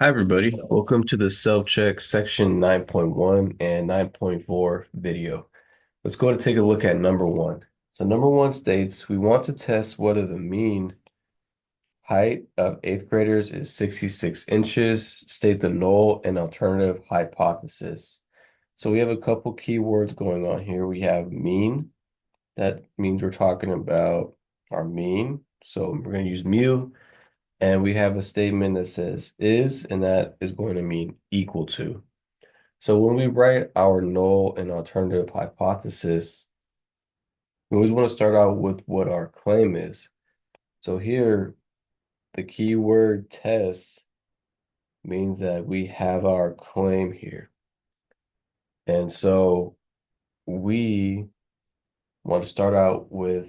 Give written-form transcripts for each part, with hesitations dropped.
Hi, everybody. Welcome to the self-check section 9.1 and 9.4 video. Let's go and take a look at number one. So number one states we want to test whether the mean height of eighth graders is 66 inches. State the null and alternative hypothesis. So we have a couple keywords going on here. We have mean. That means we're talking about our mean. So we're going to use mu. And we have a statement that says is, and that is going to mean equal to. So when we write our null and alternative hypothesis, we always want to start out with what our claim is. So here, the keyword test means that we have our claim here. And so we want to start out with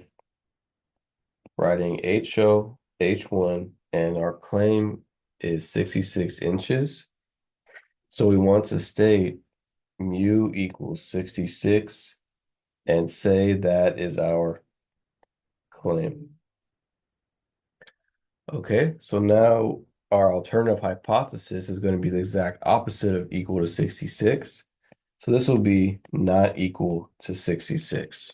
writing HO, H1, and our claim is 66 inches. So we want to state mu equals 66 and say that is our claim. Okay, so now our alternative hypothesis is going to be the exact opposite of equal to 66. So this will be not equal to 66.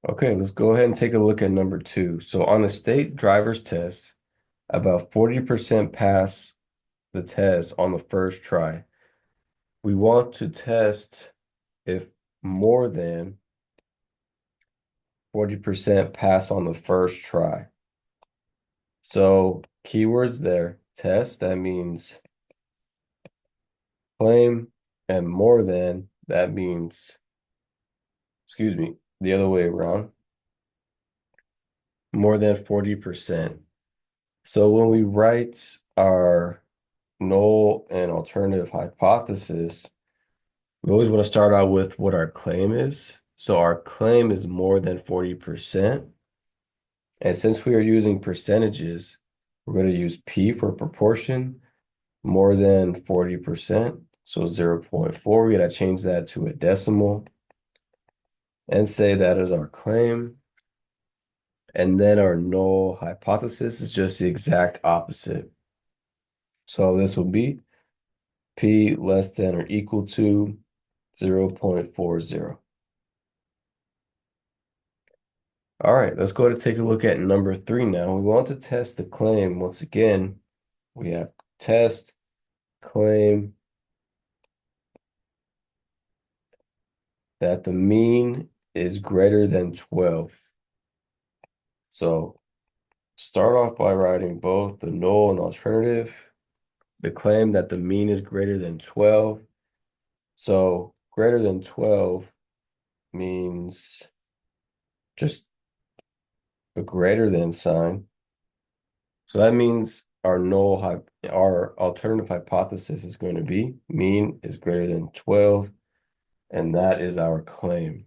Okay, let's go ahead and take a look at number two. So on a state driver's test, about 40% pass the test on the first try. We want to test if more than 40% pass on the first try. So keywords there, test, that means claim, and more than, that means, excuse me, the other way around, more than 40%. So when we write our null and alternative hypothesis, we always want to start out with what our claim is. So our claim is more than 40%. And since we are using percentages, we're going to use P for proportion, more than 40%. So 0.4, we got to change that to a decimal and say that is our claim. And then our null hypothesis is just the exact opposite. So this will be P less than or equal to 0.40. All right, let's go to take a look at number three now. We want to test the claim. Once again, we have test, claim, that the mean is greater than 12. So start off by writing both the null and alternative, the claim that the mean is greater than 12. So greater than 12 means just a greater than sign. So that means our alternative hypothesis is going to be mean is greater than 12, and that is our claim.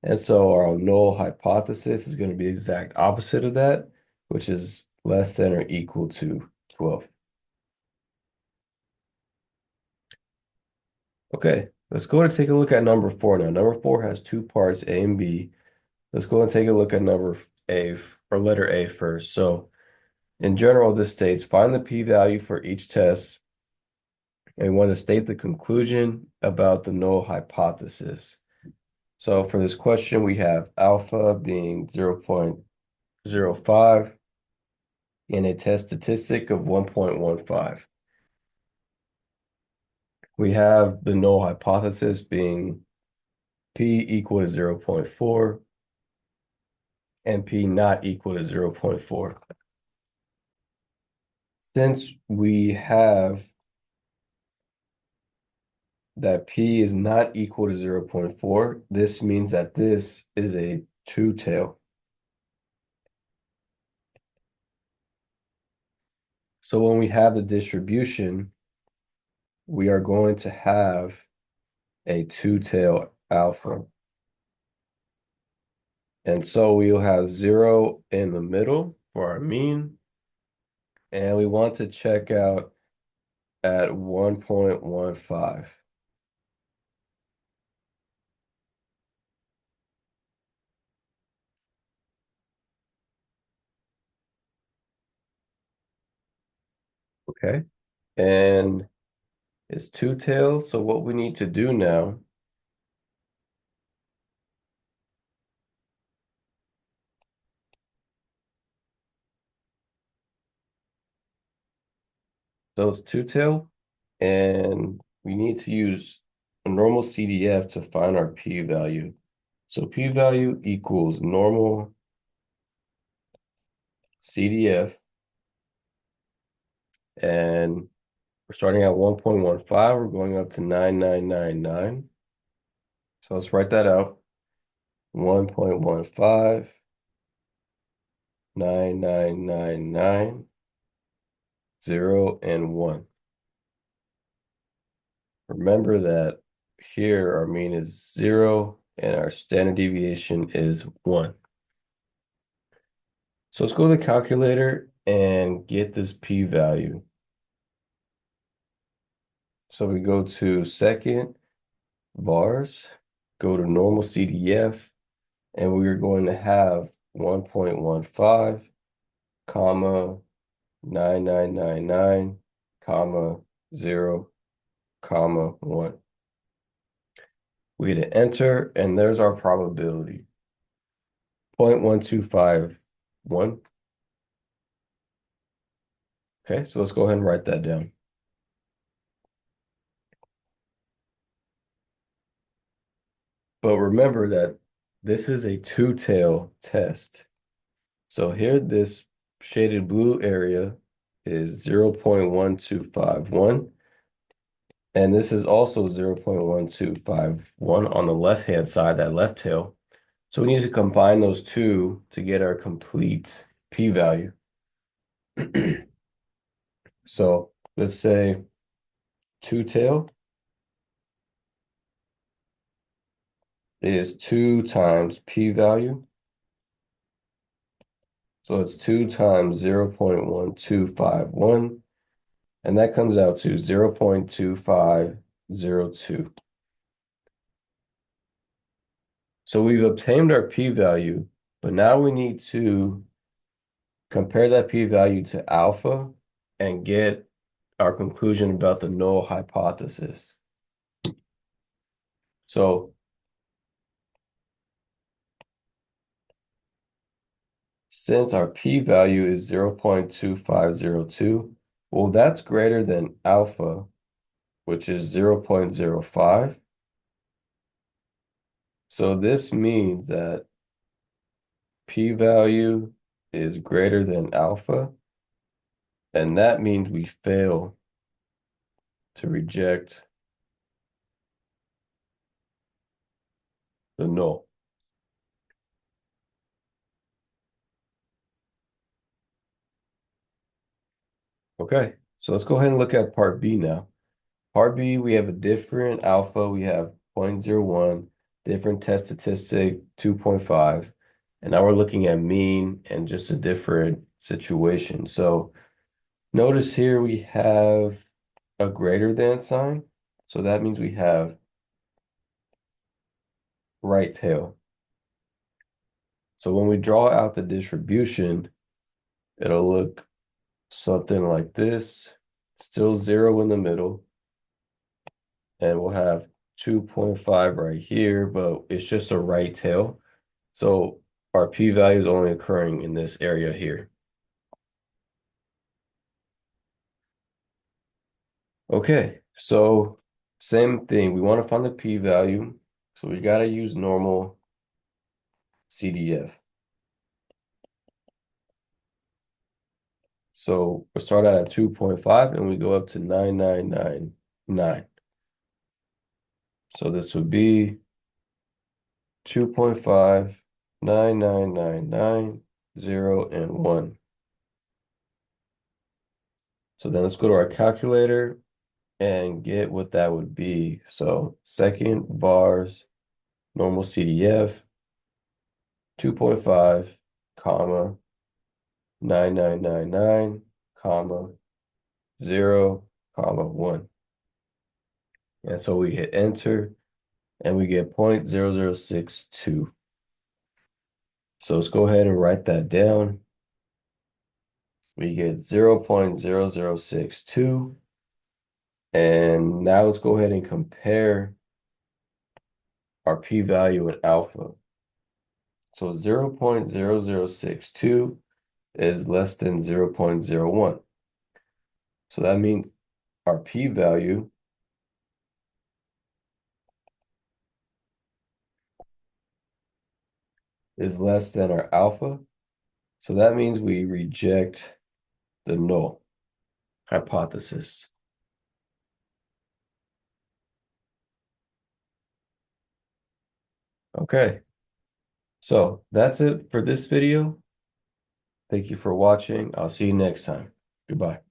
And so our null hypothesis is going to be the exact opposite of that, which is less than or equal to 12. Okay, let's go and take a look at number four now. Number four has two parts, A and B. Let's go and take a look at number A, or letter A first. So in general, this states find the p-value for each test, and we want to state the conclusion about the null hypothesis. So for this question, we have alpha being 0.05 and a test statistic of 1.15. We have the null hypothesis being p equal to 0.4 and p not equal to 0.4. Since we have that p is not equal to 0.4, this means that this is a two-tail. So when we have the distribution, we are going to have a two-tail alpha. And so we'll have 0 in the middle for our mean. And we want to check out at 1.15. Okay. And it's two tails. So what we need to do now, so it's two tail, and we need to use a normal CDF to find our p-value. So p-value equals normal CDF, and we're starting at 1.15. We're going up to 9999. So let's write that out. 1.15, 9999, 0, and 1. Remember that here our mean is 0 and our standard deviation is 1. So let's go to the calculator and get this p-value. So we go to second vars, go to normal CDF, and we are going to have 1.15, comma, 9999, comma, 0, comma, 1. We hit enter, and there's our probability. 0.1251. Okay, so let's go ahead and write that down. But remember that this is a two-tail test. So here, this shaded blue area is 0.1251. And this is also 0.1251 on the left-hand side, that left tail. So we need to combine those two to get our complete p-value. So let's say two tail is 2 times p-value. So it's 2 times 0.1251, and that comes out to 0.2502. So we've obtained our p-value, but now we need to compare that p-value to alpha and get our conclusion about the null hypothesis. So since our p-value is 0.2502, well, that's greater than alpha, which is 0.05. So this means that p-value is greater than alpha, and that means we fail to reject the null. Okay, so let's go ahead and look at part B now. Part B, we have a different alpha. We have 0.01, different test statistic, 2.5. And now we're looking at mean and just a different situation. So notice here we have a greater than sign. So that means we have right tail. So when we draw out the distribution, it'll look something like this. Still 0 in the middle. And we'll have 2.5 right here, but it's just a right tail. So our p-value is only occurring in this area here. Okay, so same thing. We want to find the p-value. So we got to use normal CDF. So we start out at 2.5 and we go up to 9999. So this would be 2.5, 9999, 0, and 1. So then let's go to our calculator and get what that would be. So second vars, normal CDF, 2.5, comma, 9999, comma, 0, comma, 1. And so we hit enter and we get 0.0062. So let's go ahead and write that down. We get 0.0062. And now let's go ahead and compare our p-value in alpha. So 0.0062 is less than 0.01. So that means our p-value is less than our alpha. So that means we reject the null hypothesis. Okay, so that's it for this video. Thank you for watching. I'll see you next time. Goodbye.